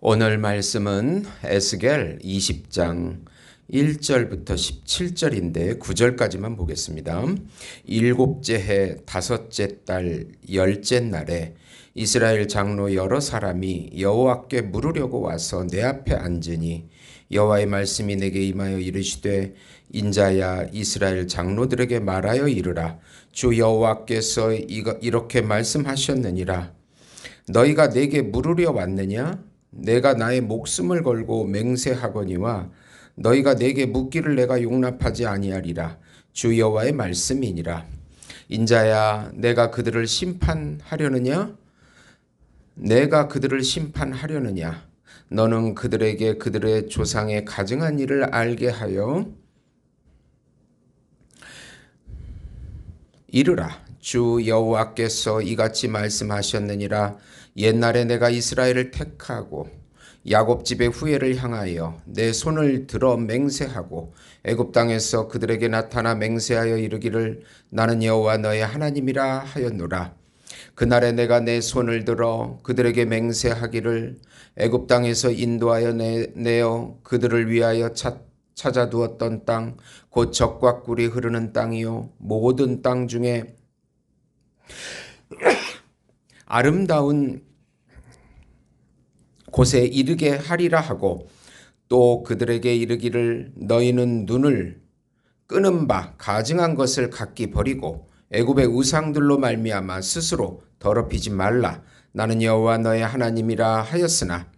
오늘 말씀은 에스겔 20장 1절부터 17절인데 9절까지만 보겠습니다. 일곱째 해 다섯째 달 열째 날에 이스라엘 장로 여러 사람이 여호와께 물으려고 와서 내 앞에 앉으니 여호와의 말씀이 내게 임하여 이르시되 인자야 이스라엘 장로들에게 말하여 이르라. 주 여호와께서 이렇게 말씀하셨느니라. 너희가 내게 물으려 왔느냐? 내가 나의 목숨을 걸고 맹세하거니와 너희가 내게 묻기를 내가 용납하지 아니하리라. 주 여호와의 말씀이니라. 인자야 내가 그들을 심판하려느냐? 내가 그들을 심판하려느냐? 너는 그들에게 그들의 조상의 가증한 일을 알게 하여 이르라. 주 여호와께서 이같이 말씀하셨느니라. 옛날에 내가 이스라엘을 택하고 야곱 집의 후예를 향하여 내 손을 들어 맹세하고 애굽 땅에서 그들에게 나타나 맹세하여 이르기를 나는 여호와 너의 하나님이라 하였노라. 그날에 내가 내 손을 들어 그들에게 맹세하기를 애굽 땅에서 인도하여 내어 그들을 위하여 찾아두었던 땅 곧 젖과 꿀이 흐르는 땅이요 모든 땅 중에 아름다운 곳에 이르게 하리라 하고 또 그들에게 이르기를 너희는 눈을 끄는 바 가증한 것을 각기 버리고 애굽의 우상들로 말미암아 스스로 더럽히지 말라. 나는 여호와 너의 하나님이라 하였으나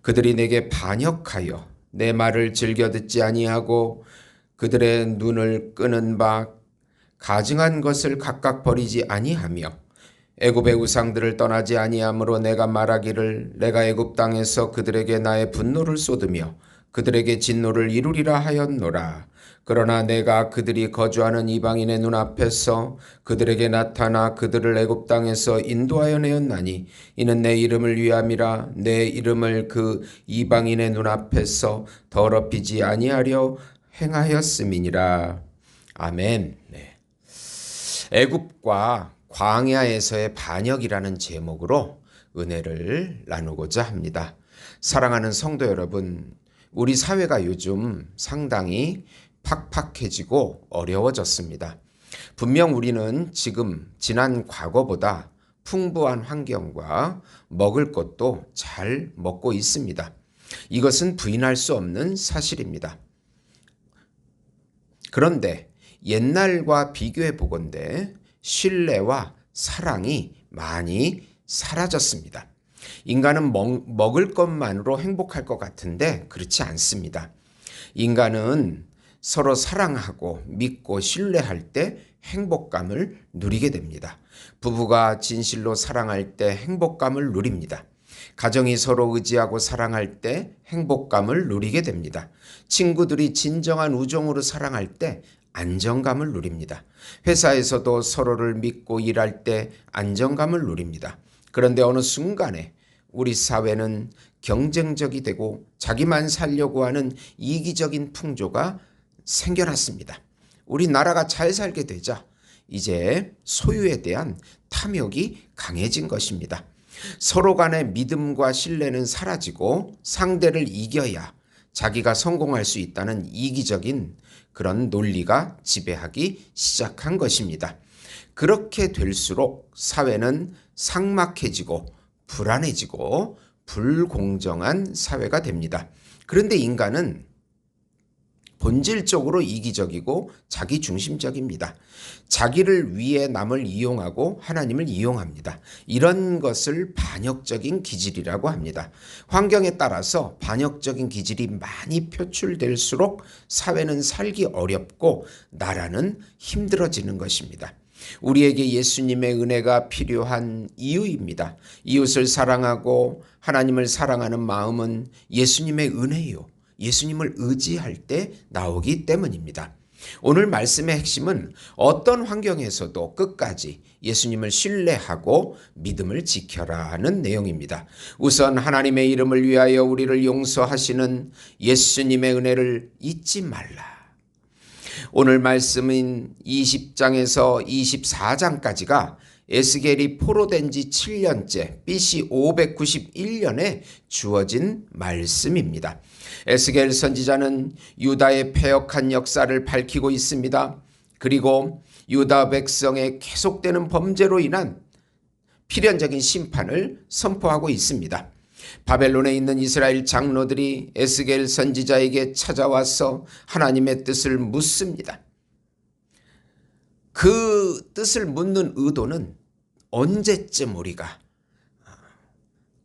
그들이 내게 반역하여 내 말을 즐겨 듣지 아니하고 그들의 눈을 끄는 바 가증한 것을 각각 버리지 아니하며 애굽의 우상들을 떠나지 아니하므로 내가 말하기를 내가 애굽 땅에서 그들에게 나의 분노를 쏟으며 그들에게 진노를 이루리라 하였노라. 그러나 내가 그들이 거주하는 이방인의 눈앞에서 그들에게 나타나 그들을 애굽 땅에서 인도하여 내었나니 이는 내 이름을 위함이라. 내 이름을 그 이방인의 눈앞에서 더럽히지 아니하려 행하였음이니라. 아멘. 네. 애굽과 광야에서의 반역이라는 제목으로 은혜를 나누고자 합니다. 사랑하는 성도 여러분, 우리 사회가 요즘 상당히 팍팍해지고 어려워졌습니다. 분명 우리는 지금 지난 과거보다 풍부한 환경과 먹을 것도 잘 먹고 있습니다. 이것은 부인할 수 없는 사실입니다. 그런데 옛날과 비교해 보건대 신뢰와 사랑이 많이 사라졌습니다. 인간은 먹을 것만으로 행복할 것 같은데 그렇지 않습니다. 인간은 서로 사랑하고 믿고 신뢰할 때 행복감을 누리게 됩니다. 부부가 진실로 사랑할 때 행복감을 누립니다. 가정이 서로 의지하고 사랑할 때 행복감을 누리게 됩니다. 친구들이 진정한 우정으로 사랑할 때 안정감을 누립니다. 회사에서도 서로를 믿고 일할 때 안정감을 누립니다. 그런데 어느 순간에 우리 사회는 경쟁적이 되고 자기만 살려고 하는 이기적인 풍조가 생겨났습니다. 우리나라가 잘 살게 되자 이제 소유에 대한 탐욕이 강해진 것입니다. 서로 간의 믿음과 신뢰는 사라지고 상대를 이겨야 자기가 성공할 수 있다는 이기적인 그런 논리가 지배하기 시작한 것입니다. 그렇게 될수록 사회는 삭막해지고 불안해지고 불공정한 사회가 됩니다. 그런데 인간은 본질적으로 이기적이고 자기중심적입니다. 자기를 위해 남을 이용하고 하나님을 이용합니다. 이런 것을 반역적인 기질이라고 합니다. 환경에 따라서 반역적인 기질이 많이 표출될수록 사회는 살기 어렵고 나라는 힘들어지는 것입니다. 우리에게 예수님의 은혜가 필요한 이유입니다. 이웃을 사랑하고 하나님을 사랑하는 마음은 예수님의 은혜요. 예수님을 의지할 때 나오기 때문입니다. 오늘 말씀의 핵심은 어떤 환경에서도 끝까지 예수님을 신뢰하고 믿음을 지켜라 하는 내용입니다. 우선 하나님의 이름을 위하여 우리를 용서하시는 예수님의 은혜를 잊지 말라. 오늘 말씀인 20장에서 24장까지가 에스겔이 포로된 지 7년째 BC 591년에 주어진 말씀입니다. 에스겔 선지자는 유다의 패역한 역사를 밝히고 있습니다. 그리고 유다 백성의 계속되는 범죄로 인한 필연적인 심판을 선포하고 있습니다. 바벨론에 있는 이스라엘 장로들이 에스겔 선지자에게 찾아와서 하나님의 뜻을 묻습니다. 그 뜻을 묻는 의도는 언제쯤 우리가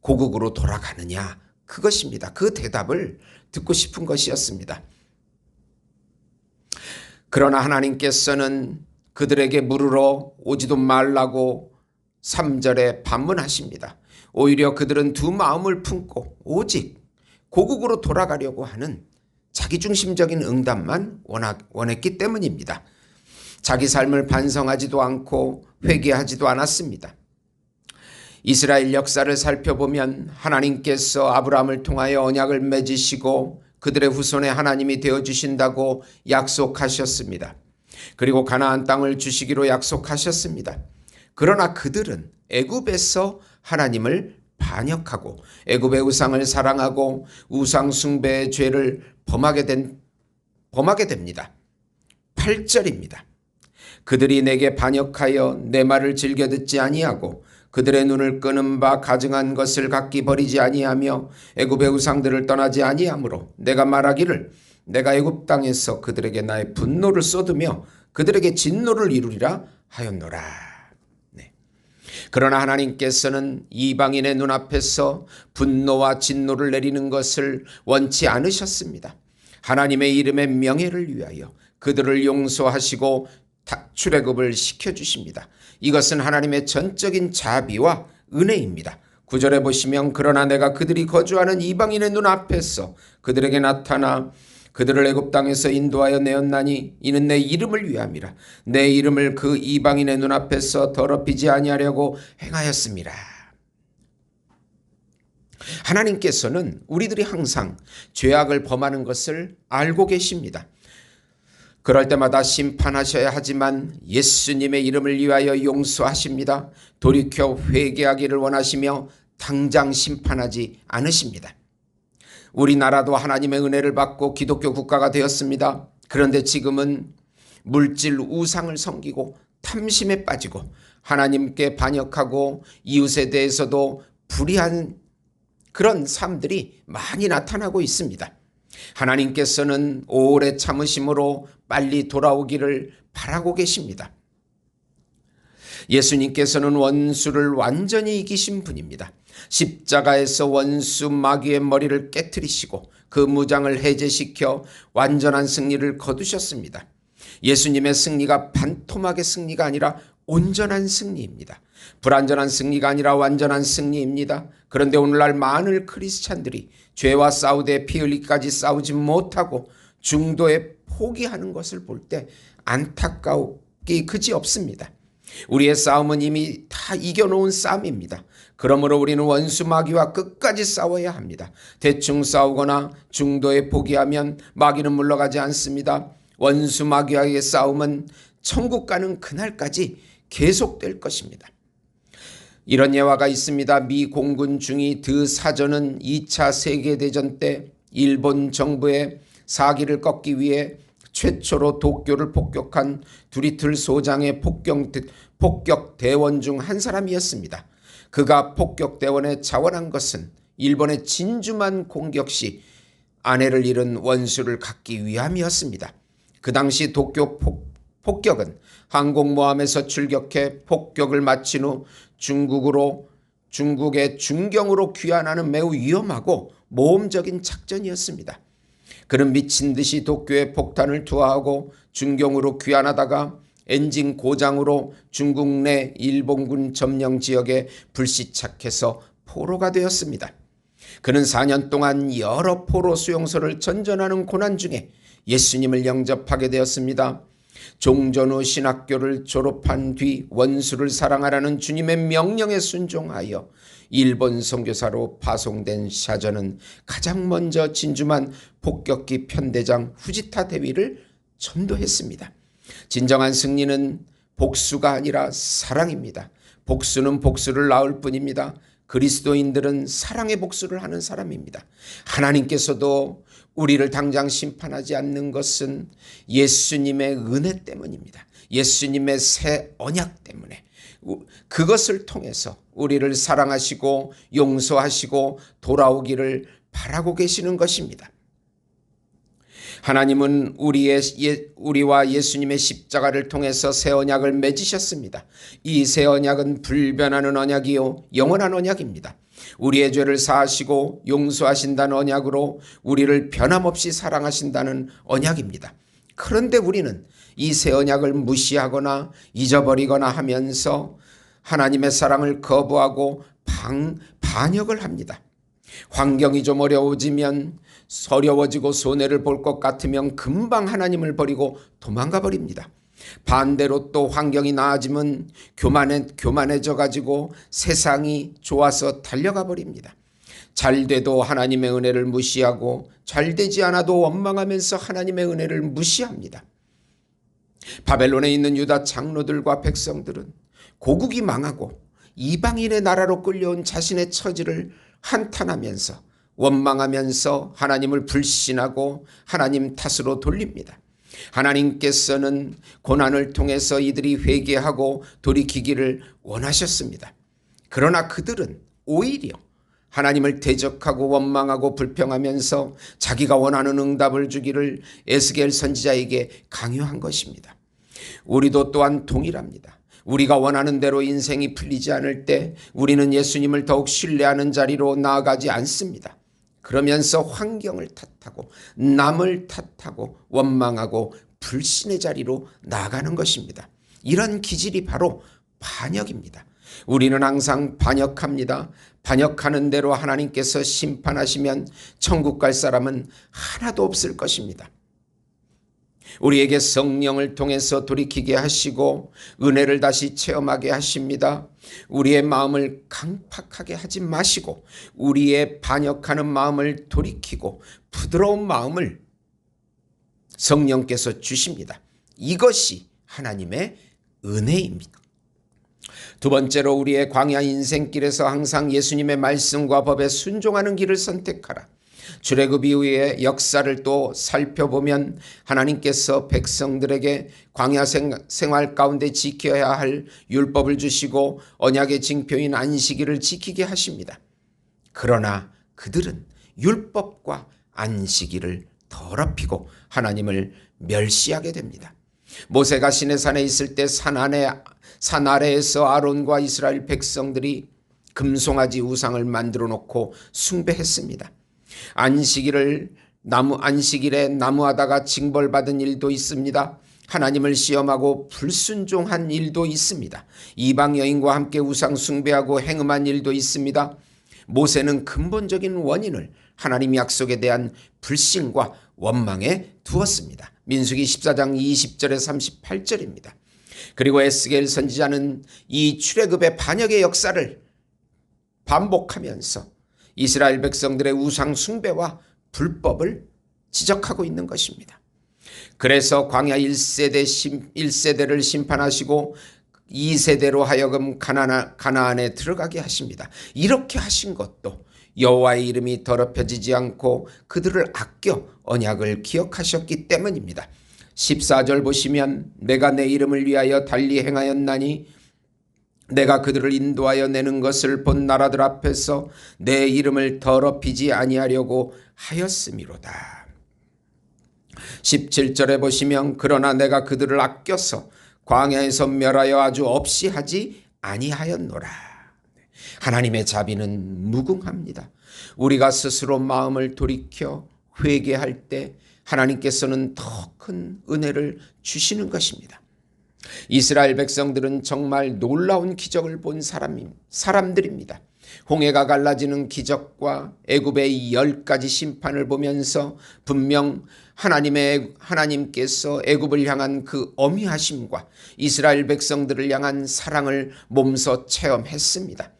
고국으로 돌아가느냐, 그것입니다. 그 대답을 듣고 싶은 것이었습니다. 그러나 하나님께서는 그들에게 물으러 오지도 말라고 3절에 반문하십니다. 오히려 그들은 두 마음을 품고 오직 고국으로 돌아가려고 하는 자기중심적인 응답만 원했기 때문입니다. 자기 삶을 반성하지도 않고 회개하지도 않았습니다. 이스라엘 역사를 살펴보면 하나님께서 아브라함을 통하여 언약을 맺으시고 그들의 후손에 하나님이 되어주신다고 약속하셨습니다. 그리고 가나안 땅을 주시기로 약속하셨습니다. 그러나 그들은 애굽에서 하나님을 반역하고 애굽의 우상을 사랑하고 우상 숭배의 죄를 범하게 됩니다. 8절입니다. 그들이 내게 반역하여 내 말을 즐겨 듣지 아니하고 그들의 눈을 끄는 바 가증한 것을 각기 버리지 아니하며 애굽의 우상들을 떠나지 아니하므로 내가 말하기를 내가 애굽 땅에서 그들에게 나의 분노를 쏟으며 그들에게 진노를 이루리라 하였노라. 네. 그러나 하나님께서는 이방인의 눈앞에서 분노와 진노를 내리는 것을 원치 않으셨습니다. 하나님의 이름의 명예를 위하여 그들을 용서하시고 출애굽을 시켜주십니다. 이것은 하나님의 전적인 자비와 은혜입니다. 9절에 보시면 그러나 내가 그들이 거주하는 이방인의 눈앞에서 그들에게 나타나 그들을 애굽 땅에서 인도하여 내었나니 이는 내 이름을 위함이라. 내 이름을 그 이방인의 눈앞에서 더럽히지 아니하려고 행하였습니다. 하나님께서는 우리들이 항상 죄악을 범하는 것을 알고 계십니다. 그럴 때마다 심판하셔야 하지만 예수님의 이름을 위하여 용서하십니다. 돌이켜 회개하기를 원하시며 당장 심판하지 않으십니다. 우리나라도 하나님의 은혜를 받고 기독교 국가가 되었습니다. 그런데 지금은 물질 우상을 섬기고 탐심에 빠지고 하나님께 반역하고 이웃에 대해서도 불의한 그런 삶들이 많이 나타나고 있습니다. 하나님께서는 오래 참으심으로 빨리 돌아오기를 바라고 계십니다. 예수님께서는 원수를 완전히 이기신 분입니다. 십자가에서 원수 마귀의 머리를 깨트리시고 그 무장을 해제시켜 완전한 승리를 거두셨습니다. 예수님의 승리가 반토막의 승리가 아니라 온전한 승리입니다. 불완전한 승리가 아니라 완전한 승리입니다. 그런데 오늘날 많은 크리스찬들이 죄와 싸우되 피 흘리기까지 싸우지 못하고 중도에 포기하는 것을 볼 때 안타까우기 그지없습니다. 우리의 싸움은 이미 다 이겨놓은 싸움입니다. 그러므로 우리는 원수 마귀와 끝까지 싸워야 합니다. 대충 싸우거나 중도에 포기하면 마귀는 물러가지 않습니다. 원수 마귀와의 싸움은 천국 가는 그날까지 계속될 것입니다. 이런 예화가 있습니다. 미 공군 중위 드사전은 2차 세계대전 때 일본 정부의 사기를 꺾기 위해 최초로 도쿄를 폭격한 두리틀 소장의 폭격 대원 중 한 사람이었습니다. 그가 폭격 대원에 자원한 것은 일본의 진주만 공격 시 아내를 잃은 원수를 갖기 위함이었습니다. 그 당시 도쿄 폭격은 항공모함에서 출격해 폭격을 마친 후 중국의 중경으로 귀환하는 매우 위험하고 모험적인 작전이었습니다. 그는 미친 듯이 도쿄에 폭탄을 투하하고 중경으로 귀환하다가 엔진 고장으로 중국 내 일본군 점령 지역에 불시착해서 포로가 되었습니다. 그는 4년 동안 여러 포로 수용소를 전전하는 고난 중에 예수님을 영접하게 되었습니다. 종전 후 신학교를 졸업한 뒤 원수를 사랑하라는 주님의 명령에 순종하여 일본 선교사로 파송된 샤저는 가장 먼저 진주만 폭격기 편대장 후지타 대위를 전도했습니다. 진정한 승리는 복수가 아니라 사랑입니다. 복수는 복수를 낳을 뿐입니다. 그리스도인들은 사랑의 복수를 하는 사람입니다. 하나님께서도 우리를 당장 심판하지 않는 것은 예수님의 은혜 때문입니다. 예수님의 새 언약 때문에 그것을 통해서 우리를 사랑하시고 용서하시고 돌아오기를 바라고 계시는 것입니다. 하나님은 우리와 예수님의 십자가를 통해서 새 언약을 맺으셨습니다. 이 새 언약은 불변하는 언약이요 영원한 언약입니다. 우리의 죄를 사하시고 용서하신다는 언약으로 우리를 변함없이 사랑하신다는 언약입니다. 그런데 우리는 이 새 언약을 무시하거나 잊어버리거나 하면서 하나님의 사랑을 거부하고 반역을 합니다. 환경이 좀 어려워지면 서러워지고 손해를 볼 것 같으면 금방 하나님을 버리고 도망가 버립니다. 반대로 또 환경이 나아지면 교만해져 가지고 세상이 좋아서 달려가 버립니다. 잘 돼도 하나님의 은혜를 무시하고 잘 되지 않아도 원망하면서 하나님의 은혜를 무시합니다. 바벨론에 있는 유다 장로들과 백성들은 고국이 망하고 이방인의 나라로 끌려온 자신의 처지를 한탄하면서 원망하면서 하나님을 불신하고 하나님 탓으로 돌립니다. 하나님께서는 고난을 통해서 이들이 회개하고 돌이키기를 원하셨습니다. 그러나 그들은 오히려 하나님을 대적하고 원망하고 불평하면서 자기가 원하는 응답을 주기를 에스겔 선지자에게 강요한 것입니다. 우리도 또한 동일합니다. 우리가 원하는 대로 인생이 풀리지 않을 때 우리는 예수님을 더욱 신뢰하는 자리로 나아가지 않습니다. 그러면서 환경을 탓하고 남을 탓하고 원망하고 불신의 자리로 나아가는 것입니다. 이런 기질이 바로 반역입니다. 우리는 항상 반역합니다. 반역하는 대로 하나님께서 심판하시면 천국 갈 사람은 하나도 없을 것입니다. 우리에게 성령을 통해서 돌이키게 하시고 은혜를 다시 체험하게 하십니다. 우리의 마음을 강팍하게 하지 마시고 우리의 반역하는 마음을 돌이키고 부드러운 마음을 성령께서 주십니다. 이것이 하나님의 은혜입니다. 두 번째로 우리의 광야 인생길에서 항상 예수님의 말씀과 법에 순종하는 길을 선택하라. 출애굽 이후의 역사를 또 살펴보면 하나님께서 백성들에게 광야 생활 가운데 지켜야 할 율법을 주시고 언약의 징표인 안식일을 지키게 하십니다. 그러나 그들은 율법과 안식일을 더럽히고 하나님을 멸시하게 됩니다. 모세가 시내산에 있을 때 산 아래에서 아론과 이스라엘 백성들이 금송아지 우상을 만들어 놓고 숭배했습니다. 안식일에 나무하다가 징벌받은 일도 있습니다. 하나님을 시험하고 불순종한 일도 있습니다. 이방 여인과 함께 우상 숭배하고 행음한 일도 있습니다. 모세는 근본적인 원인을 하나님 약속에 대한 불신과 원망에 두었습니다. 민수기 14장 20절에 38절입니다. 그리고 에스겔 선지자는 이 출애굽의 반역의 역사를 반복하면서 이스라엘 백성들의 우상 숭배와 불법을 지적하고 있는 것입니다. 그래서 광야 1세대를 심판하시고 2세대로 하여금 가나안에 들어가게 하십니다. 이렇게 하신 것도 여호와의 이름이 더럽혀지지 않고 그들을 아껴 언약을 기억하셨기 때문입니다. 14절 보시면 내가 내 이름을 위하여 달리 행하였나니 내가 그들을 인도하여 내는 것을 본 나라들 앞에서 내 이름을 더럽히지 아니하려고 하였음이로다. 17절에 보시면 그러나 내가 그들을 아껴서 광야에서 멸하여 아주 없이 하지 아니하였노라. 하나님의 자비는 무궁합니다. 우리가 스스로 마음을 돌이켜 회개할 때 하나님께서는 더 큰 은혜를 주시는 것입니다. 이스라엘 백성들은 정말 놀라운 기적을 본 사람들입니다. 홍해가 갈라지는 기적과 애굽의 10가지 심판을 보면서 분명 하나님께서 애굽을 향한 그 어미하심과 이스라엘 백성들을 향한 사랑을 몸소 체험했습니다.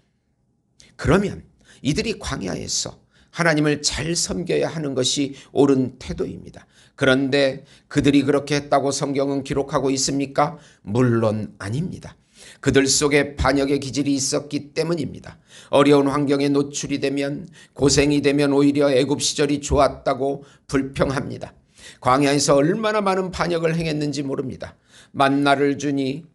그러면 이들이 광야에서 하나님을 잘 섬겨야 하는 것이 옳은 태도입니다. 그런데 그들이 그렇게 했다고 성경은 기록하고 있습니까? 물론 아닙니다. 그들 속에 반역의 기질이 있었기 때문입니다. 어려운 환경에 노출이 되면, 고생이 되면 오히려 애굽 시절이 좋았다고 불평합니다. 광야에서 얼마나 많은 반역을 행했는지 모릅니다. 만나를 주니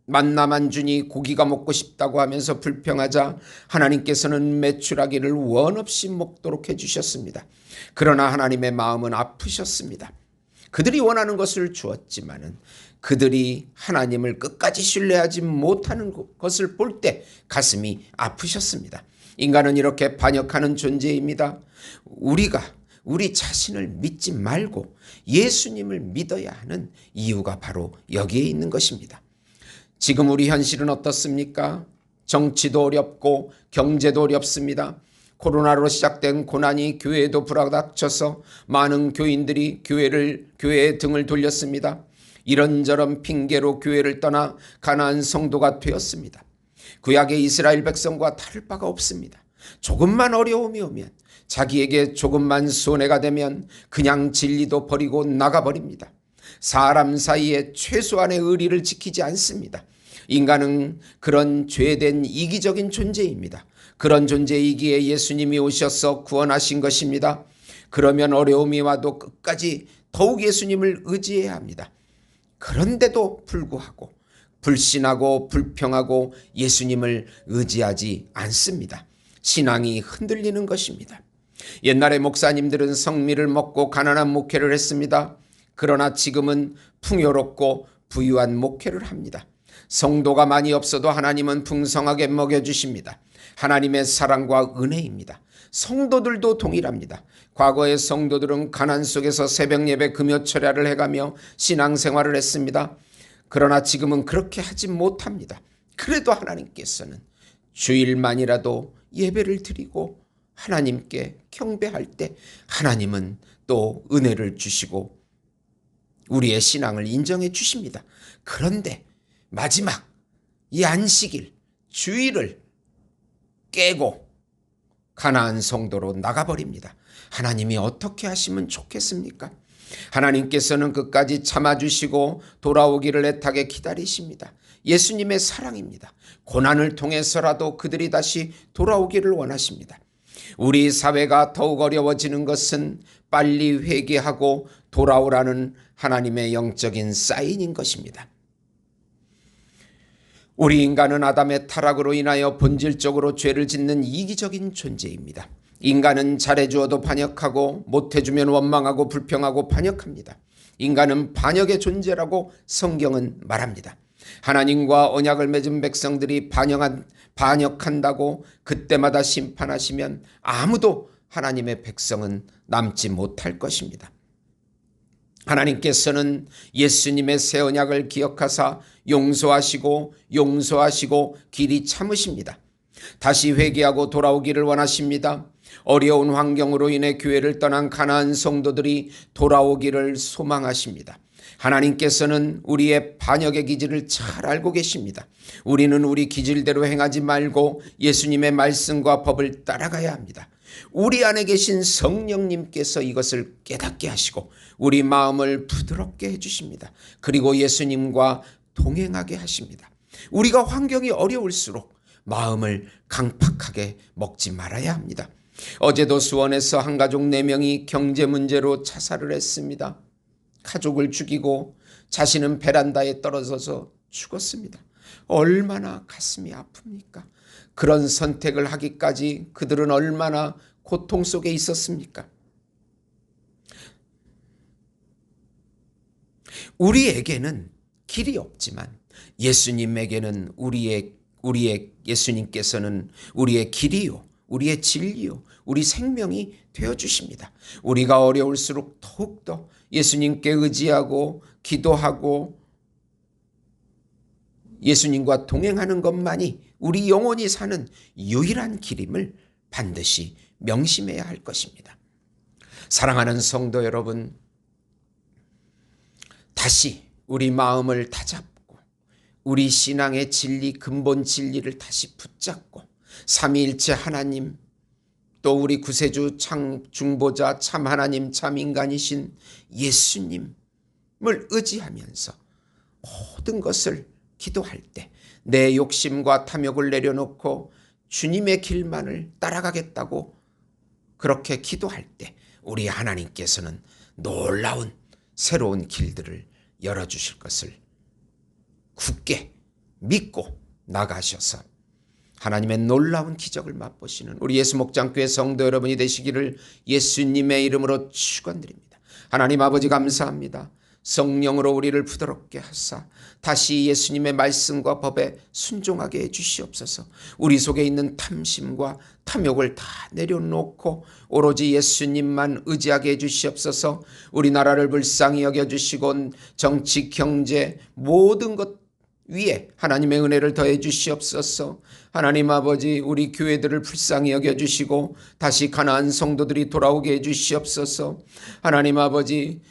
만나만 주니 고기가 먹고 싶다고 하면서 불평하자 하나님께서는 메추라기를 원 없이 먹도록 해주셨습니다. 그러나 하나님의 마음은 아프셨습니다. 그들이 원하는 것을 주었지만은 그들이 하나님을 끝까지 신뢰하지 못하는 것을 볼 때 가슴이 아프셨습니다. 인간은 이렇게 반역하는 존재입니다. 우리가 우리 자신을 믿지 말고 예수님을 믿어야 하는 이유가 바로 여기에 있는 것입니다. 지금 우리 현실은 어떻습니까? 정치도 어렵고 경제도 어렵습니다. 코로나로 시작된 고난이 교회에도 불어닥쳐서 많은 교인들이 교회에 등을 돌렸습니다. 이런저런 핑계로 교회를 떠나 가나안 성도가 되었습니다. 구약의 이스라엘 백성과 다를 바가 없습니다. 조금만 어려움이 오면, 자기에게 조금만 손해가 되면 그냥 진리도 버리고 나가버립니다. 사람 사이에 최소한의 의리를 지키지 않습니다. 인간은 그런 죄된 이기적인 존재입니다. 그런 존재이기에 예수님이 오셔서 구원하신 것입니다. 그러면 어려움이 와도 끝까지 더욱 예수님을 의지해야 합니다. 그런데도 불구하고 불신하고 불평하고 예수님을 의지하지 않습니다. 신앙이 흔들리는 것입니다. 옛날에 목사님들은 성미를 먹고 가난한 목회를 했습니다. 그러나 지금은 풍요롭고 부유한 목회를 합니다. 성도가 많이 없어도 하나님은 풍성하게 먹여주십니다. 하나님의 사랑과 은혜입니다. 성도들도 동일합니다. 과거의 성도들은 가난 속에서 새벽 예배 금요 철야를 해가며 신앙생활을 했습니다. 그러나 지금은 그렇게 하지 못합니다. 그래도 하나님께서는 주일만이라도 예배를 드리고 하나님께 경배할 때 하나님은 또 은혜를 주시고 우리의 신앙을 인정해 주십니다. 그런데 마지막 이 안식일, 주일을 깨고 가나안 성도로 나가버립니다. 하나님이 어떻게 하시면 좋겠습니까? 하나님께서는 끝까지 참아주시고 돌아오기를 애타게 기다리십니다. 예수님의 사랑입니다. 고난을 통해서라도 그들이 다시 돌아오기를 원하십니다. 우리 사회가 더욱 어려워지는 것은 빨리 회개하고 돌아오라는 하나님의 영적인 사인인 것입니다. 우리 인간은 아담의 타락으로 인하여 본질적으로 죄를 짓는 이기적인 존재입니다. 인간은 잘해주어도 반역하고 못해주면 원망하고 불평하고 반역합니다. 인간은 반역의 존재라고 성경은 말합니다. 하나님과 언약을 맺은 백성들이 반역한다고 그때마다 심판하시면 아무도 하나님의 백성은 남지 못할 것입니다. 하나님께서는 예수님의 새 언약을 기억하사 용서하시고 길이 참으십니다. 다시 회개하고 돌아오기를 원하십니다. 어려운 환경으로 인해 교회를 떠난 가나안 성도들이 돌아오기를 소망하십니다. 하나님께서는 우리의 반역의 기질을 잘 알고 계십니다. 우리는 우리 기질대로 행하지 말고 예수님의 말씀과 법을 따라가야 합니다. 우리 안에 계신 성령님께서 이것을 깨닫게 하시고 우리 마음을 부드럽게 해주십니다. 그리고 예수님과 동행하게 하십니다. 우리가 환경이 어려울수록 마음을 강팍하게 먹지 말아야 합니다. 어제도 수원에서 한 가족 4명이 경제 문제로 자살을 했습니다. 가족을 죽이고 자신은 베란다에 떨어져서 죽었습니다. 얼마나 가슴이 아픕니까? 그런 선택을 하기까지 그들은 얼마나 고통 속에 있었습니까? 우리에게는 길이 없지만 예수님에게는 우리의 예수님께서는 우리의 길이요, 우리의 진리요, 우리 생명이 되어주십니다. 우리가 어려울수록 더욱더 예수님께 의지하고 기도하고 예수님과 동행하는 것만이 우리 영혼이 사는 유일한 길임을 반드시 명심해야 할 것입니다. 사랑하는 성도 여러분, 다시 우리 마음을 다잡고 우리 신앙의 진리, 근본 진리를 다시 붙잡고 삼위일체 하나님, 또 우리 구세주 중보자 참 하나님 참 인간이신 예수님을 의지하면서 모든 것을 기도할 때 내 욕심과 탐욕을 내려놓고 주님의 길만을 따라가겠다고 그렇게 기도할 때 우리 하나님께서는 놀라운 새로운 길들을 열어주실 것을 굳게 믿고 나가셔서 하나님의 놀라운 기적을 맛보시는 우리 예수 목장교회 성도 여러분이 되시기를 예수님의 이름으로 축원드립니다. 하나님 아버지 감사합니다. 성령으로 우리를 부드럽게 하사 다시 예수님의 말씀과 법에 순종하게 해주시옵소서. 우리 속에 있는 탐심과 탐욕을 다 내려놓고 오로지 예수님만 의지하게 해주시옵소서. 우리나라를 불쌍히 여겨주시고 정치, 경제 모든 것 위에 하나님의 은혜를 더해 주시옵소서. 하나님 아버지 우리 교회들을 불쌍히 여겨주시고 다시 가나안 성도들이 돌아오게 해주시옵소서. 하나님 아버지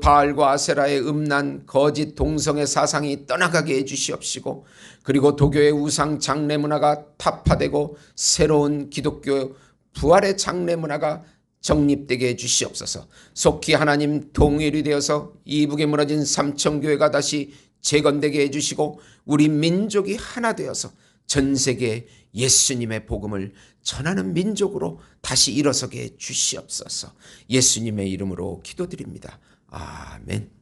바알과 아세라의 음란 거짓 동성애 사상이 떠나가게 해주시옵시고 그리고 도교의 우상 장례 문화가 타파되고 새로운 기독교 부활의 장례 문화가 정립되게 해주시옵소서. 속히 하나님 통일이 되어서 이북에 무너진 삼천교회가 다시 재건되게 해주시고 우리 민족이 하나 되어서 전 세계에 예수님의 복음을 전하는 민족으로 다시 일어서게 해 주시옵소서. 예수님의 이름으로 기도드립니다. 아멘.